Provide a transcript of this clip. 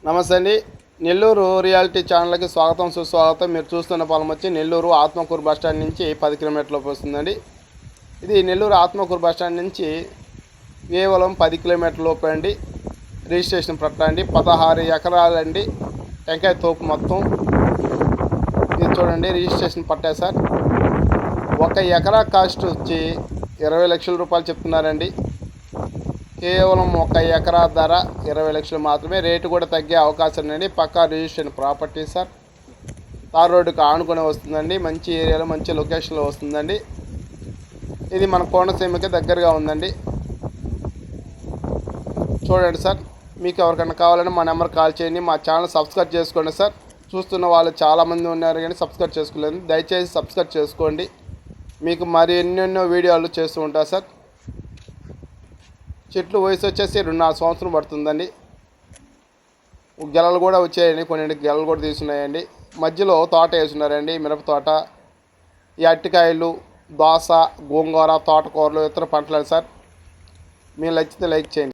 నమస్తే అండి. నెల్లూరు రియాలిటీ ఛానల్కి స్వాగతం సుస్వాగతం. మీరు చూస్తున్న పొలం వచ్చి నెల్లూరు ఆత్మకూరు బస్టాండ్ నుంచి 10 కిలోమీటర్లలోపు వస్తుందండి. ఇది నెల్లూరు ఆత్మకూరు బస్టాండ్ నుంచి కేవలం 10 కిలోమీటర్ల లోపు అండి. రిజిస్ట్రేషన్ పట్టా అండి, 16 ఎకరాలండి. టెంకాయ తోపు మొత్తం ఇది చూడండి. రిజిస్ట్రేషన్ పట్టా సార్. 1 ఎకరా కాస్ట్ వచ్చి 20 లక్షల రూపాయలు చెప్తున్నారండి. కేవలం 1 ఎకరా ధర 20 లక్షలు మాత్రమే. రేటు కూడా తగ్గే అవకాశం ఉందండి. పక్కా రిజిస్ట్రేషన్ ప్రాపర్టీ సార్. తార్ రోడ్డుకి ఆనుకొని వస్తుందండి. మంచి ఏరియాలో మంచి లొకేషన్లో వస్తుందండి. ఇది మన కోనసీమకి దగ్గరగా ఉందండి. చూడండి సార్. మీకు ఎవరికైనా కావాలంటే మా నెంబర్ కాల్ చేయండి. మా ఛానల్ సబ్స్క్రైబ్ చేసుకోండి సార్. చూస్తున్న వాళ్ళు చాలామంది ఉన్నారు కానీ సబ్స్క్రైబ్ చేసుకోలేదు. దయచేసి సబ్స్క్రైబ్ చేసుకోండి. మీకు మరి ఎన్నెన్నో వీడియోలు చేస్తూ ఉంటారు సార్. చెట్లు వయసు వచ్చేసి 2-4 సంవత్సరం పడుతుందండి. గెలలు కూడా వచ్చాయండి. కొన్ని గెలలు కూడా తీసున్నాయండి. మధ్యలో తోట వేస్తున్నారండి. మిరప తోట, ఈ అరటికాయలు, దోస, గోంగూర, తోటకూరలు, ఇతర పంటలు సార్. మీరు నచ్చితే లైక్ చేయండి.